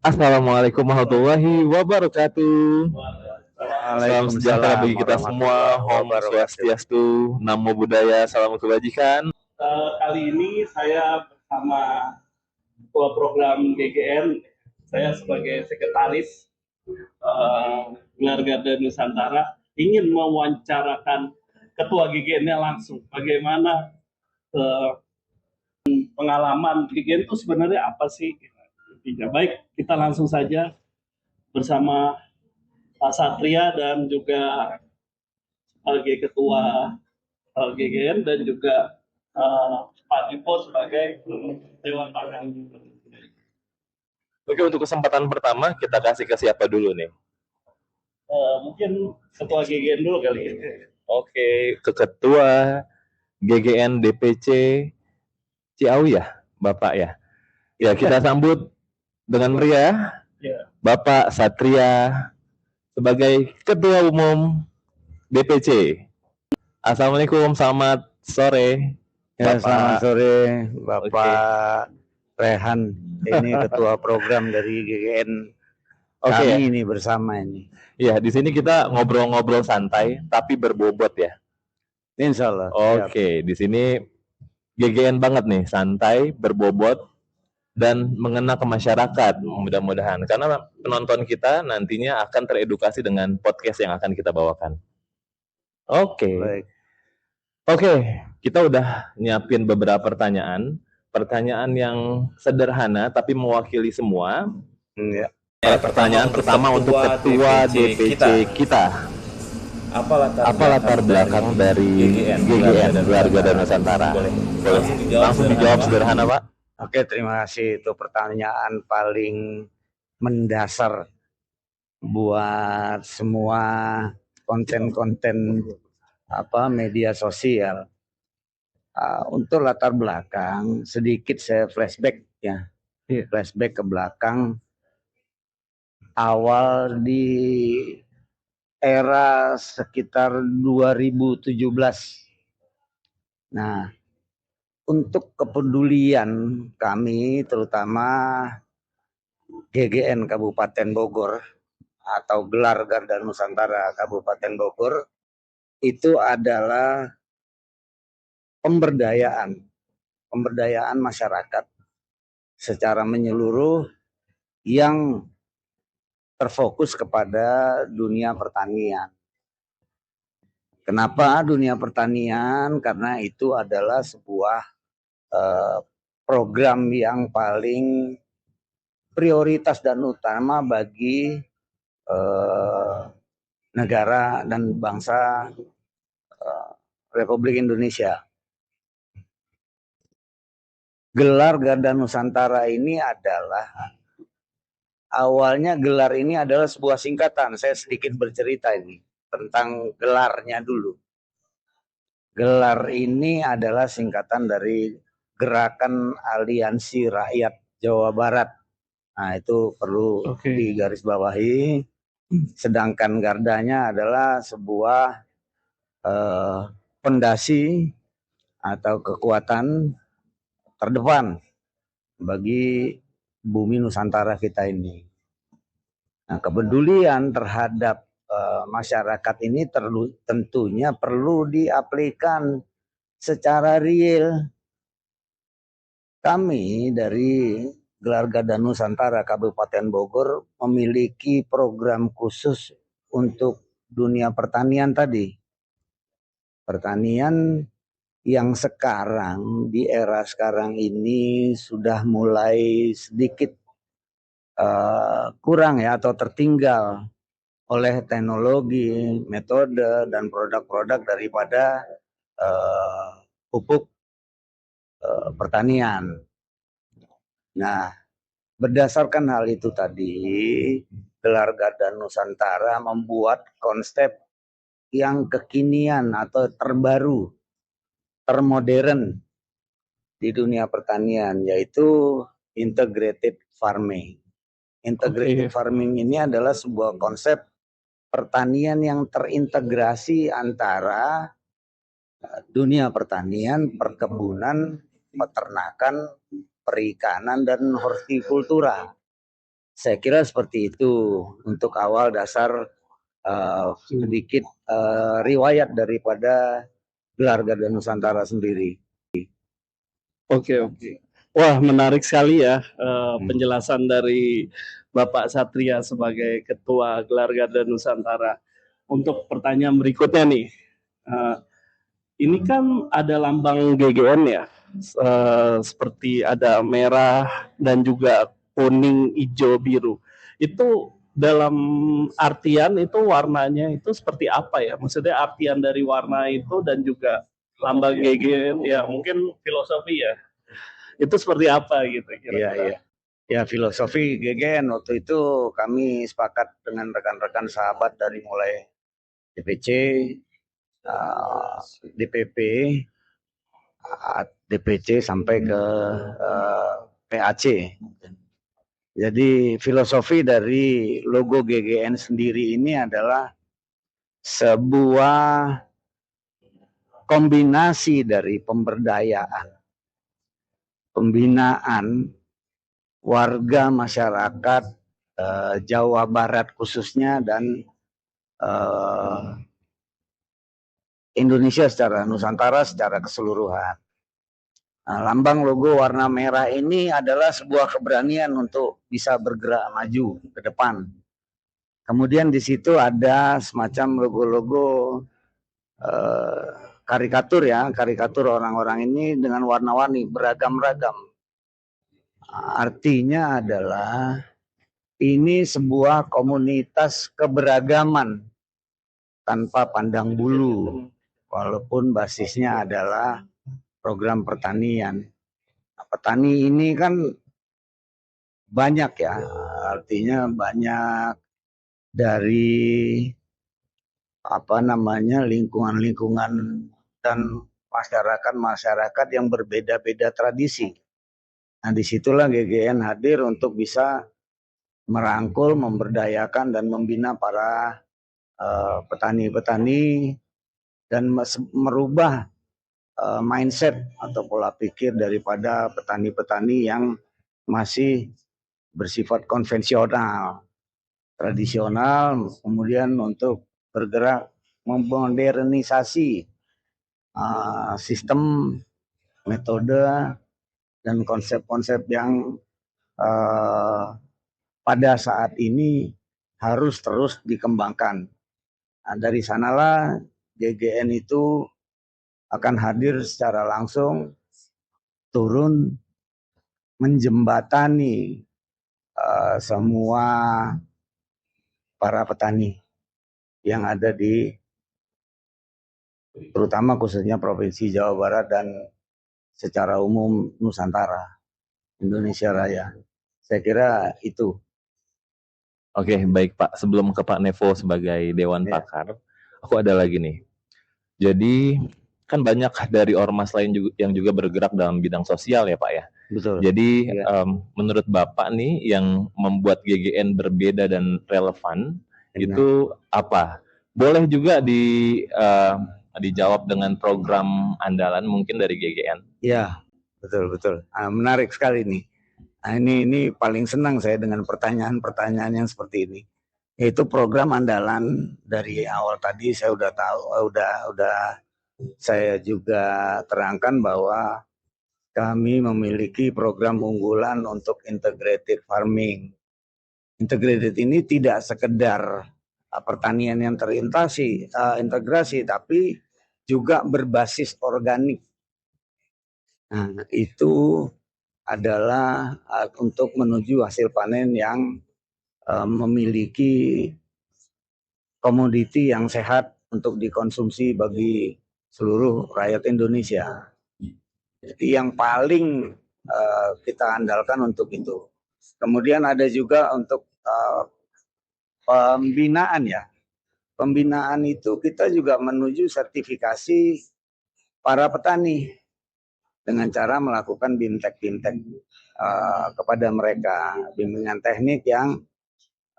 Assalamualaikum warahmatullahi wabarakatuh. Salam sejahtera Waalaikumsalam bagi kita semua. warahmatullahi Om wabarakatuh. Swastiastu, Namo Buddhaya, Salam Kebajikan. Kali ini saya bersama ketua program GGN, saya sebagai sekretaris Gelar Garda Nusantara ingin mewawancarakan ketua GGN-nya langsung. Bagaimana pengalaman GGN itu sebenarnya apa sih? Baik, kita langsung saja bersama Pak Satria dan juga sebagai ketua GGN dan juga Pak Dipo sebagai Dewan Pakar. Oke, untuk kesempatan pertama kita kasih ke siapa dulu nih? Mungkin ketua GGN dulu kali ya. Oke, ke ketua GGN DPC Ciawi ya, Bapak ya. Ya, kita sambut dengan meriah Bapak Satria sebagai Ketua Umum DPC. Assalamualaikum, selamat sore. Ya, Bapak. selamat sore Bapak Rehan. Ini ketua program dari GGN. Kami ini bersama ini. Ya, di sini kita ngobrol-ngobrol santai tapi berbobot ya. Insya Allah. Oke, di sini GGN banget nih, santai, berbobot, dan mengena ke masyarakat mudah-mudahan. Karena penonton kita nantinya akan teredukasi dengan podcast yang akan kita bawakan. Oke, kita udah nyiapin beberapa pertanyaan. Pertanyaan yang sederhana tapi mewakili semua. Pertanyaan pertama untuk ketua DPC kita. Apa latar belakang dari GGN, Gelar Nusantara? Boleh langsung dijawab sederhana, Pak. Oke, terima kasih. Itu pertanyaan paling mendasar buat semua konten-konten media sosial. Untuk latar belakang, sedikit saya flashback ya. Flashback ke belakang. Awal di era sekitar 2017. Nah, untuk kepedulian kami, terutama GGN Kabupaten Bogor atau Gelar Garda Nusantara Kabupaten Bogor, itu adalah pemberdayaan masyarakat secara menyeluruh yang terfokus kepada dunia pertanian. Kenapa dunia pertanian? Karena itu adalah sebuah program yang paling prioritas dan utama bagi negara dan bangsa Republik Indonesia. Gelar Garda Nusantara ini adalah awalnya gelar ini adalah sebuah singkatan. Saya sedikit bercerita ini tentang gelarnya dulu. Gelar ini adalah singkatan dari Gerakan Aliansi Rakyat Jawa Barat. Nah, itu perlu digarisbawahi. Sedangkan gardanya adalah sebuah pondasi atau kekuatan terdepan bagi bumi Nusantara kita ini. Nah, kepedulian terhadap masyarakat ini tentunya perlu diaplikasikan secara real. Kami dari Gelar Garda Nusantara Kabupaten Bogor memiliki program khusus untuk dunia pertanian tadi. Pertanian yang sekarang di era sekarang ini sudah mulai sedikit kurang ya atau tertinggal oleh teknologi, metode dan produk-produk daripada pupuk pertanian. Nah, berdasarkan hal itu tadi, Gelar Garda Nusantara membuat konsep yang kekinian atau terbaru, termodern di dunia pertanian, yaitu integrated farming. Integrated farming ini adalah sebuah konsep pertanian yang terintegrasi antara dunia pertanian, perkebunan, peternakan, perikanan, dan hortikultura. Saya kira seperti itu untuk awal dasar sedikit riwayat daripada Gelar Gada Nusantara sendiri. Oke. Wah, menarik sekali ya penjelasan dari Bapak Satria sebagai Ketua Gelar Gada Nusantara. Untuk pertanyaan berikutnya nih, ini kan ada lambang GGN ya, seperti ada merah dan juga kuning, hijau, biru. Itu dalam artian itu warnanya itu seperti apa ya? Maksudnya artian dari warna itu dan juga lambang GGN ya mungkin filosofi ya. Itu seperti apa gitu kira-kira? Ya, filosofi GGN waktu itu kami sepakat dengan rekan-rekan sahabat dari mulai DPC, DPP, DPC sampai ke PAC. Jadi filosofi dari logo GGN sendiri ini adalah sebuah kombinasi dari pemberdayaan, pembinaan warga masyarakat Jawa Barat khususnya dan Indonesia secara Nusantara secara keseluruhan. Nah, lambang logo warna merah ini adalah sebuah keberanian untuk bisa bergerak maju ke depan. Kemudian di situ ada semacam logo-logo karikatur ya, karikatur orang-orang ini dengan warna-warni beragam-ragam. Artinya adalah ini sebuah komunitas keberagaman tanpa pandang bulu, walaupun basisnya adalah program pertanian. Nah, petani ini kan banyak ya, artinya banyak dari lingkungan-lingkungan dan masyarakat yang berbeda-beda tradisi. Nah, disitulah GGN hadir untuk bisa merangkul, memberdayakan dan membina para petani-petani dan merubah mindset atau pola pikir daripada petani-petani yang masih bersifat konvensional, tradisional, kemudian untuk bergerak memodernisasi sistem, metode, dan konsep-konsep yang pada saat ini harus terus dikembangkan. Nah, dari sanalah GGN itu akan hadir secara langsung, turun menjembatani semua para petani yang ada di terutama khususnya Provinsi Jawa Barat dan secara umum Nusantara, Indonesia Raya. Saya kira itu. Oke, baik Pak. Sebelum ke Pak Nevo sebagai Dewan Pakar, aku ada lagi nih. Jadi kan banyak dari ormas lain juga, yang juga bergerak dalam bidang sosial ya Pak ya. Betul. Jadi menurut Bapak nih yang membuat GGN berbeda dan relevan itu apa? Boleh juga dijawab dengan program andalan mungkin dari GGN. Ya, betul. Menarik sekali nih. Nah, ini paling senang saya dengan pertanyaan-pertanyaan yang seperti ini. Yaitu program andalan dari awal tadi saya udah tahu, saya juga terangkan bahwa kami memiliki program unggulan untuk integrated farming. Integrated ini tidak sekedar pertanian yang integrasi, tapi juga berbasis organik. Nah, itu adalah untuk menuju hasil panen yang memiliki komoditi yang sehat untuk dikonsumsi bagi seluruh rakyat Indonesia. Jadi yang paling kita andalkan untuk itu. Kemudian ada juga untuk pembinaan ya. Pembinaan itu kita juga menuju sertifikasi para petani dengan cara melakukan bimtek kepada mereka, bimbingan teknik yang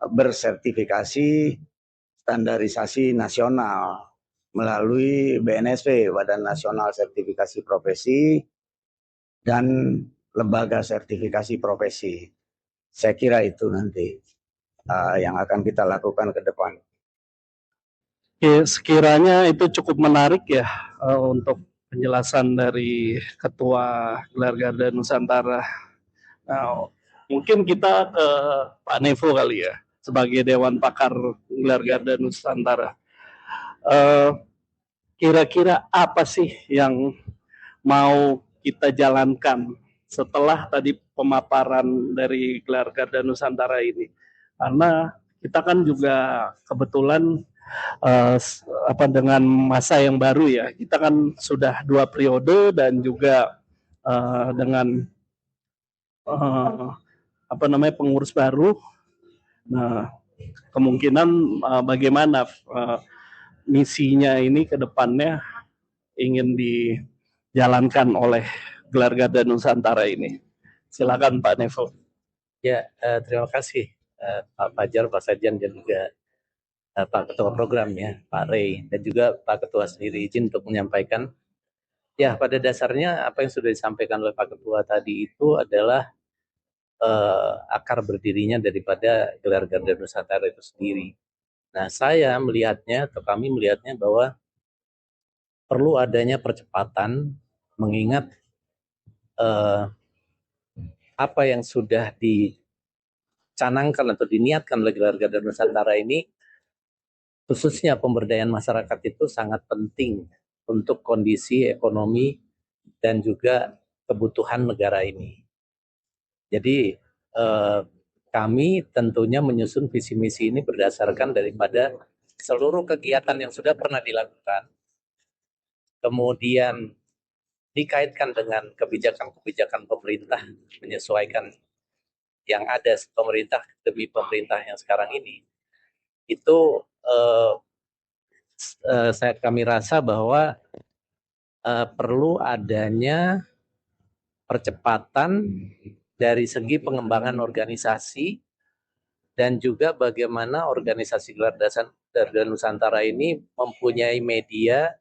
bersertifikasi standarisasi nasional melalui BNSP, Badan Nasional Sertifikasi Profesi, dan lembaga sertifikasi profesi. Saya kira itu nanti yang akan kita lakukan ke depan. Oke, sekiranya itu cukup menarik ya untuk penjelasan dari Ketua Gelar Garda Nusantara. Nah, mungkin kita ke Pak Nevo kali ya, sebagai Dewan Pakar Gelar Garda Nusantara. Kira-kira apa sih yang mau kita jalankan setelah tadi pemaparan dari Gelar Garda Nusantara ini? Karena kita kan juga kebetulan dengan masa yang baru ya, kita kan sudah 2 periode dan juga dengan pengurus baru. Nah, kemungkinan bagaimana misinya ini ke depannya ingin dijalankan oleh Gelar Garda Nusantara ini. Silakan Pak Nevo. Ya, terima kasih Pak Fajar, Pak Sajan, dan juga Pak Ketua Program ya, Pak Rey, dan juga Pak Ketua sendiri izin untuk menyampaikan. Ya, pada dasarnya apa yang sudah disampaikan oleh Pak Ketua tadi itu adalah akar berdirinya daripada Gelar Garda Nusantara itu sendiri. Nah, saya melihatnya atau kami melihatnya bahwa perlu adanya percepatan mengingat apa yang sudah dicanangkan atau diniatkan oleh Gelar Garda Nusantara ini, khususnya pemberdayaan masyarakat itu sangat penting untuk kondisi ekonomi dan juga kebutuhan negara ini. Jadi kami tentunya menyusun visi misi ini berdasarkan daripada seluruh kegiatan yang sudah pernah dilakukan, kemudian dikaitkan dengan kebijakan-kebijakan pemerintah menyesuaikan yang ada pemerintah demi pemerintah yang sekarang ini. Itu kami rasa bahwa perlu adanya percepatan dari segi pengembangan organisasi dan juga bagaimana organisasi Garda Nusantara ini mempunyai media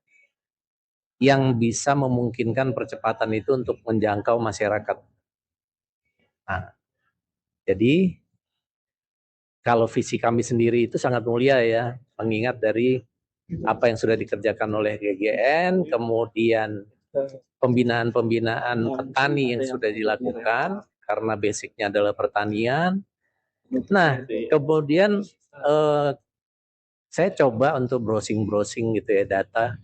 yang bisa memungkinkan percepatan itu untuk menjangkau masyarakat. Nah, jadi kalau visi kami sendiri itu sangat mulia ya, mengingat dari apa yang sudah dikerjakan oleh GGN, kemudian pembinaan-pembinaan petani yang sudah dilakukan karena basicnya adalah pertanian. Nah, kemudian saya coba untuk browsing gitu ya data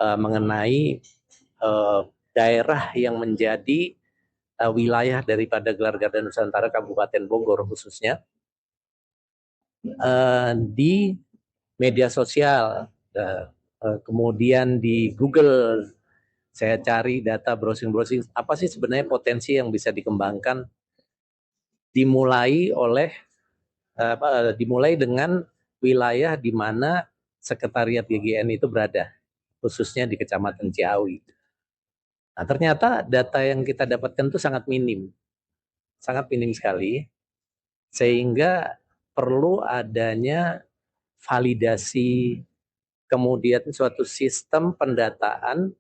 mengenai daerah yang menjadi wilayah daripada Gelar Garda Nusantara Kabupaten Bogor khususnya di media sosial, kemudian di Google saya cari data browsing apa sih sebenarnya potensi yang bisa dikembangkan, dimulai dengan wilayah di mana sekretariat GGN itu berada, khususnya di Kecamatan Ciawi. Nah, ternyata data yang kita dapatkan itu sangat minim sekali, sehingga perlu adanya validasi, kemudian suatu sistem pendataan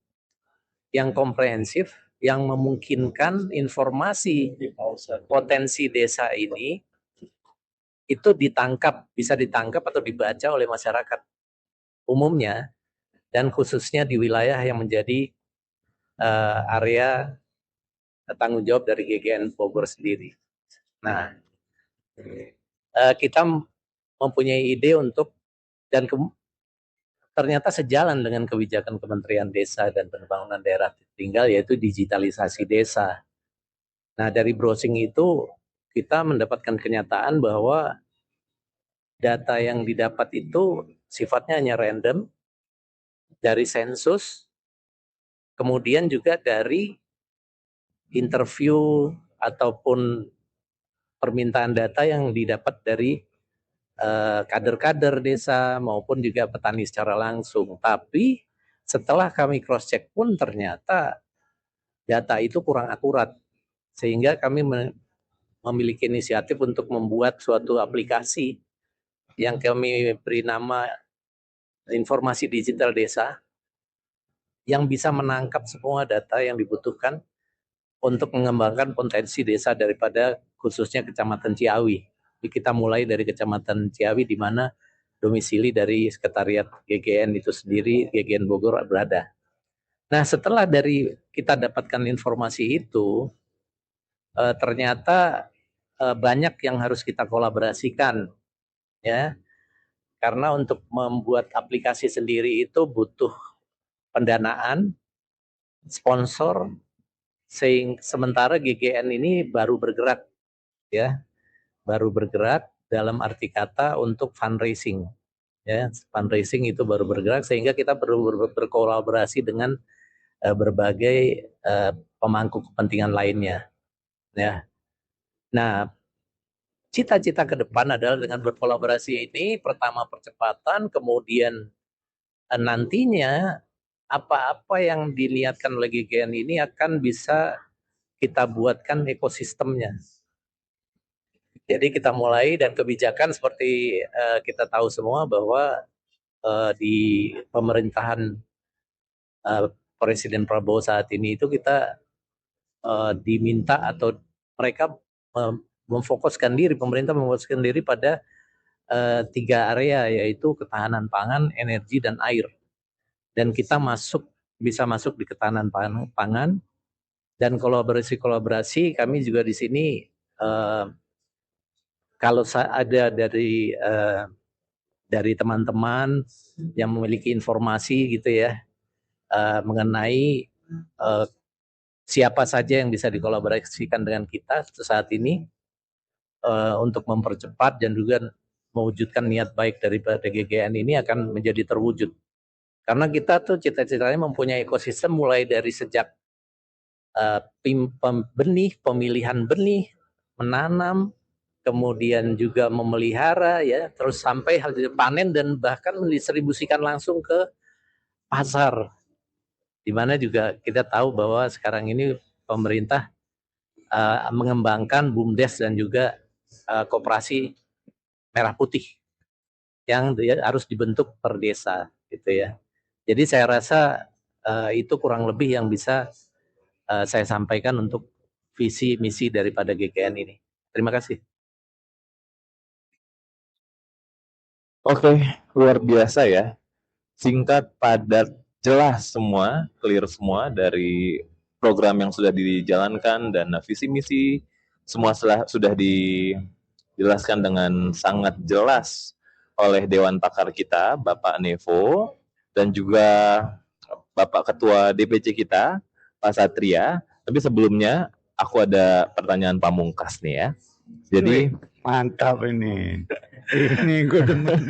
yang komprehensif yang memungkinkan informasi potensi desa ini itu bisa ditangkap atau dibaca oleh masyarakat umumnya dan khususnya di wilayah yang menjadi area tanggung jawab dari GGN Bogor sendiri. Nah, kita mempunyai ide untuk dan ternyata sejalan dengan kebijakan Kementerian Desa dan Pembangunan Daerah Tertinggal, yaitu digitalisasi desa. Nah, dari browsing itu kita mendapatkan kenyataan bahwa data yang didapat itu sifatnya hanya random dari sensus, kemudian juga dari interview ataupun permintaan data yang didapat dari kader-kader desa maupun juga petani secara langsung. Tapi setelah kami cross check pun ternyata data itu kurang akurat, sehingga kami memiliki inisiatif untuk membuat suatu aplikasi yang kami beri nama Informasi Digital Desa, yang bisa menangkap semua data yang dibutuhkan untuk mengembangkan potensi desa daripada khususnya Kecamatan Ciawi. Jadi kita mulai dari Kecamatan Ciawi di mana domisili dari Sekretariat GGN itu sendiri, GGN Bogor berada. Nah, setelah dari kita dapatkan informasi itu, ternyata banyak yang harus kita kolaborasikan, ya. Karena untuk membuat aplikasi sendiri itu butuh pendanaan, sponsor, sementara GGN ini baru bergerak, ya, baru bergerak dalam arti kata untuk fundraising, ya, fundraising itu baru bergerak sehingga kita perlu berkolaborasi dengan berbagai pemangku kepentingan lainnya, ya. Nah, cita-cita ke depan adalah dengan berkolaborasi ini, pertama percepatan, kemudian nantinya apa-apa yang diniatkan oleh GGN ini akan bisa kita buatkan ekosistemnya. Jadi kita mulai dan kebijakan seperti kita tahu semua bahwa di pemerintahan Presiden Prabowo saat ini itu kita diminta atau mereka pemerintah memfokuskan diri pada 3 area, yaitu ketahanan pangan, energi, dan air. Dan kita bisa masuk di ketahanan pangan, dan kolaborasi kami juga di sini kalau ada dari teman-teman yang memiliki informasi gitu ya mengenai siapa saja yang bisa dikolaborasikan dengan kita saat ini untuk mempercepat dan juga mewujudkan niat baik daripada GGN ini akan menjadi terwujud. Karena kita tuh cita-citanya mempunyai ekosistem mulai dari sejak pemilihan benih, menanam, kemudian juga memelihara, ya, terus sampai panen dan bahkan mendistribusikan langsung ke pasar. Di mana juga kita tahu bahwa sekarang ini pemerintah mengembangkan BUMDes dan juga koperasi merah putih yang harus dibentuk per desa, gitu ya. Jadi saya rasa itu kurang lebih yang bisa saya sampaikan untuk visi misi daripada GGN ini. Terima kasih. Oke, luar biasa ya. Singkat, padat, jelas semua, clear semua dari program yang sudah dijalankan dan visi misi semua sudah dijelaskan dengan sangat jelas oleh Dewan Pakar kita, Bapak Nevo, dan juga Bapak Ketua DPC kita, Pak Satria. Tapi sebelumnya aku ada pertanyaan pamungkas nih ya. Jadi mantap ini. Ini gue demen.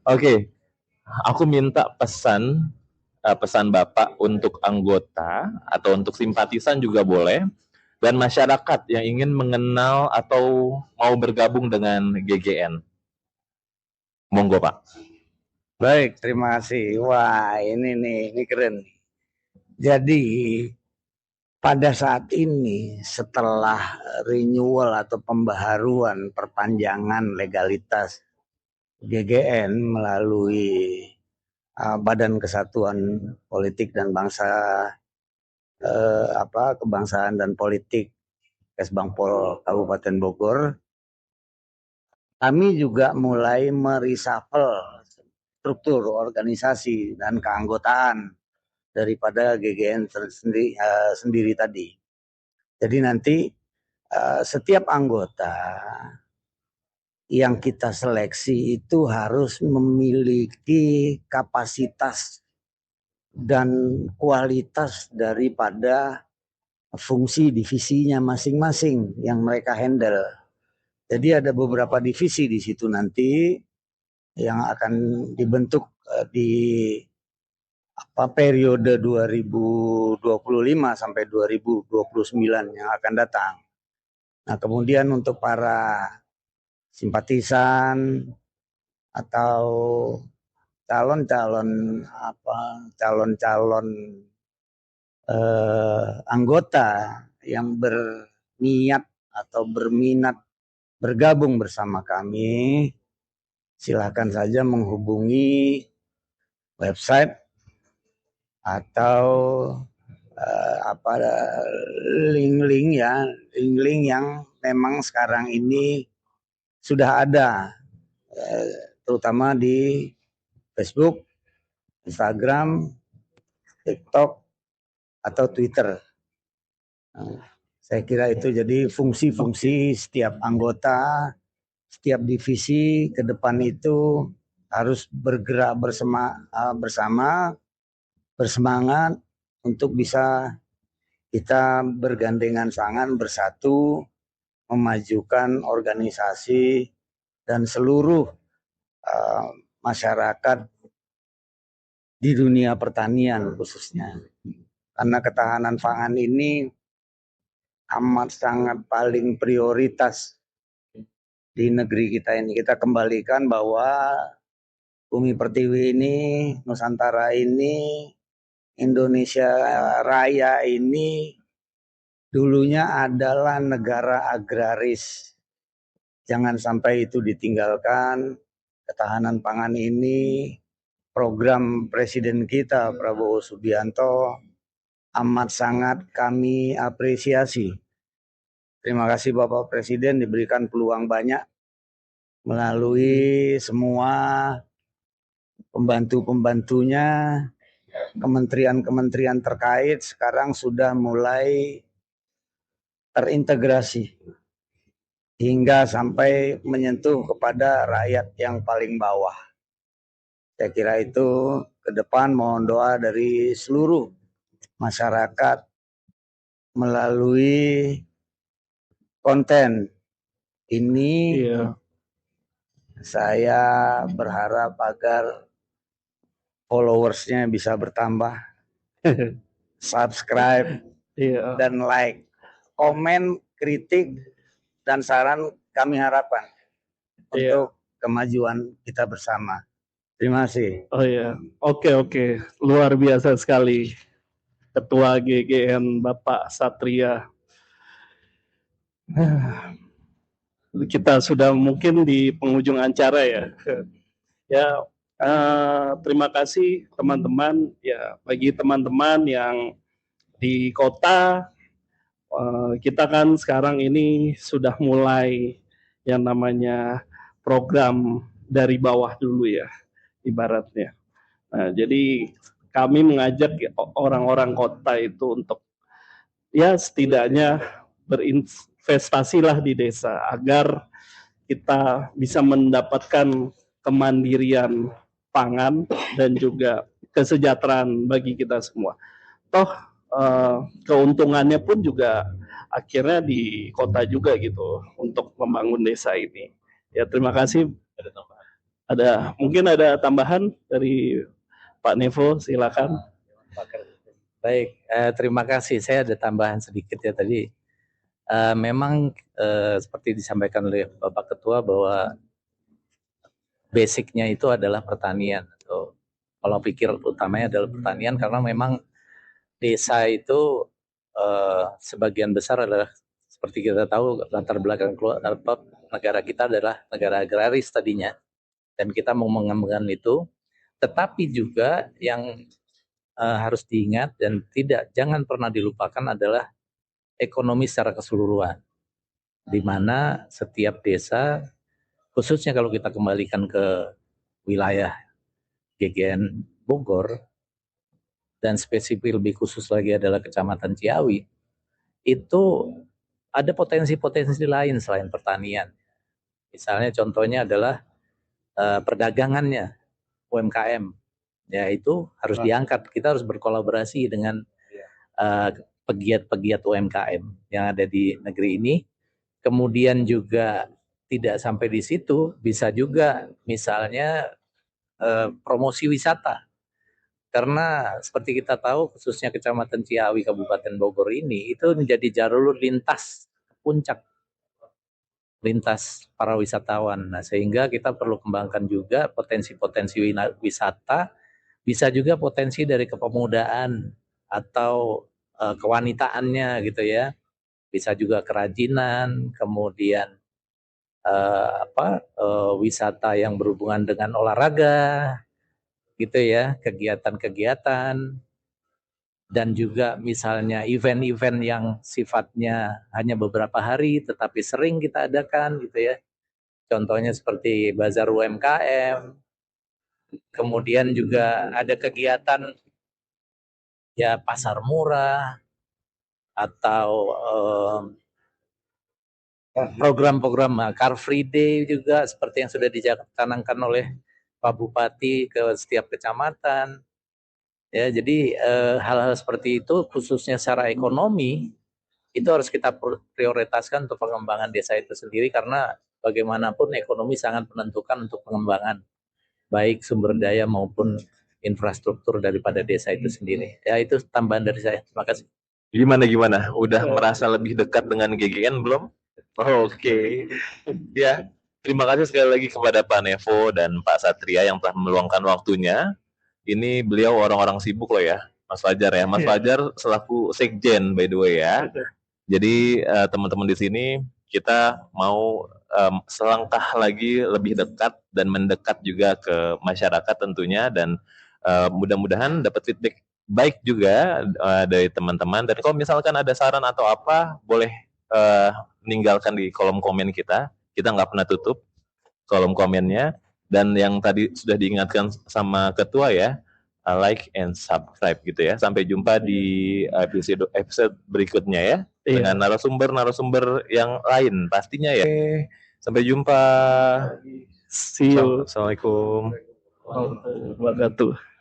Oke, aku minta pesan Bapak untuk anggota atau untuk simpatisan juga boleh, dan masyarakat yang ingin mengenal atau mau bergabung dengan GGN. Monggo Pak. Baik, terima kasih. Wah, ini keren. Jadi pada saat ini setelah renewal atau pembaharuan perpanjangan legalitas GGN melalui Badan Kesatuan Politik dan Bangsa Kebangsaan dan Politik Kesbangpol Kabupaten Bogor, kami juga mulai mereshuffle struktur organisasi dan keanggotaan daripada GGN sendiri tadi. Jadi nanti setiap anggota yang kita seleksi itu harus memiliki kapasitas dan kualitas daripada fungsi divisinya masing-masing yang mereka handle. Jadi ada beberapa divisi di situ nanti yang akan dibentuk di periode 2025 sampai 2029 yang akan datang. Nah, kemudian untuk para simpatisan atau calon-calon anggota yang berniat atau berminat bergabung bersama kami, silakan saja menghubungi website atau link-link ya, link-link yang memang sekarang ini sudah ada, terutama di Facebook, Instagram, TikTok, atau Twitter. Saya kira itu jadi fungsi-fungsi setiap anggota, setiap divisi ke depan itu harus bergerak bersama, bersemangat untuk bisa kita bergandengan tangan bersatu memajukan organisasi dan seluruh masyarakat di dunia pertanian khususnya. Karena ketahanan pangan ini amat sangat paling prioritas di negeri kita ini. Kita kembalikan bahwa Bumi Pertiwi ini, Nusantara ini, Indonesia Raya ini dulunya adalah negara agraris. Jangan sampai itu ditinggalkan. Ketahanan pangan ini, program Presiden kita Prabowo Subianto amat sangat kami apresiasi. Terima kasih Bapak Presiden diberikan peluang banyak melalui semua pembantu-pembantunya, kementerian-kementerian terkait sekarang sudah mulai terintegrasi hingga sampai menyentuh kepada rakyat yang paling bawah. Saya kira itu ke depan mohon doa dari seluruh masyarakat melalui konten ini. Saya berharap agar followersnya bisa bertambah, subscribe, dan like, komen, kritik, dan saran kami harapkan untuk kemajuan kita bersama. Terima kasih. Oh ya, oke, luar biasa sekali Ketua GGN Bapak Satria. Kita sudah mungkin di penghujung acara ya. Ya, terima kasih teman-teman. Ya, bagi teman-teman yang di kota, kita kan sekarang ini sudah mulai yang namanya program dari bawah dulu ya, ibaratnya. Nah, jadi kami mengajak orang-orang kota itu untuk ya setidaknya berinvestasilah di desa agar kita bisa mendapatkan kemandirian pangan dan juga kesejahteraan bagi kita semua. Toh keuntungannya pun juga akhirnya di kota juga gitu untuk membangun desa ini. Ya terima kasih. Mungkin ada tambahan dari Pak Nevo, silakan. Baik, terima kasih. Saya ada tambahan sedikit ya tadi. Memang seperti disampaikan oleh Bapak Ketua bahwa basicnya itu adalah pertanian. Kalau pikir utamanya adalah pertanian karena memang desa itu sebagian besar adalah seperti kita tahu latar belakang negara kita adalah negara agraris tadinya dan kita mau mengembangkan itu. Tetapi juga yang harus diingat dan jangan pernah dilupakan adalah ekonomi secara keseluruhan, di mana setiap desa, khususnya kalau kita kembalikan ke wilayah GGN Bogor, dan spesifik lebih khusus lagi adalah Kecamatan Ciawi, itu ada potensi-potensi lain selain pertanian. Misalnya contohnya adalah perdagangannya, UMKM, ya itu harus diangkat. Kita harus berkolaborasi dengan pegiat-pegiat UMKM yang ada di negeri ini. Kemudian juga tidak sampai di situ, bisa juga misalnya promosi wisata. Karena seperti kita tahu khususnya Kecamatan Ciawi Kabupaten Bogor ini itu menjadi jalur lintas puncak, lintas para wisatawan. Nah, sehingga kita perlu kembangkan juga potensi-potensi wisata, bisa juga potensi dari kepemudaan atau kewanitaannya gitu ya. Bisa juga kerajinan, kemudian wisata yang berhubungan dengan olahraga gitu ya, kegiatan-kegiatan dan juga misalnya event-event yang sifatnya hanya beberapa hari tetapi sering kita adakan gitu ya. Contohnya seperti bazar UMKM, kemudian juga ada kegiatan ya pasar murah atau program-program Car Free Day juga seperti yang sudah dicanangkan oleh Pak Bupati ke setiap kecamatan. Ya, jadi hal-hal seperti itu khususnya secara ekonomi itu harus kita prioritaskan untuk pengembangan desa itu sendiri karena bagaimanapun ekonomi sangat menentukan untuk pengembangan baik sumber daya maupun infrastruktur daripada desa itu sendiri. Ya itu tambahan dari saya. Terima kasih. Gimana? Udah merasa lebih dekat dengan GGN belum? Oke. Ya, terima kasih sekali lagi kepada Pak Nevo dan Pak Satria yang telah meluangkan waktunya. Ini beliau orang-orang sibuk loh ya, Mas Fajar ya. Mas Fajar selaku Sekjen by the way ya. Jadi teman-teman di sini kita mau selangkah lagi lebih dekat dan mendekat juga ke masyarakat tentunya dan mudah-mudahan dapat feedback baik juga dari teman-teman. Dan kalau misalkan ada saran atau apa, boleh meninggalkan di kolom komen kita. Kita nggak pernah tutup kolom komennya. Dan yang tadi sudah diingatkan sama ketua ya, like and subscribe gitu ya. Sampai jumpa di episode berikutnya ya. Dengan narasumber yang lain pastinya ya. Sampai jumpa. See you. Assalamualaikum. Wabarakatuh.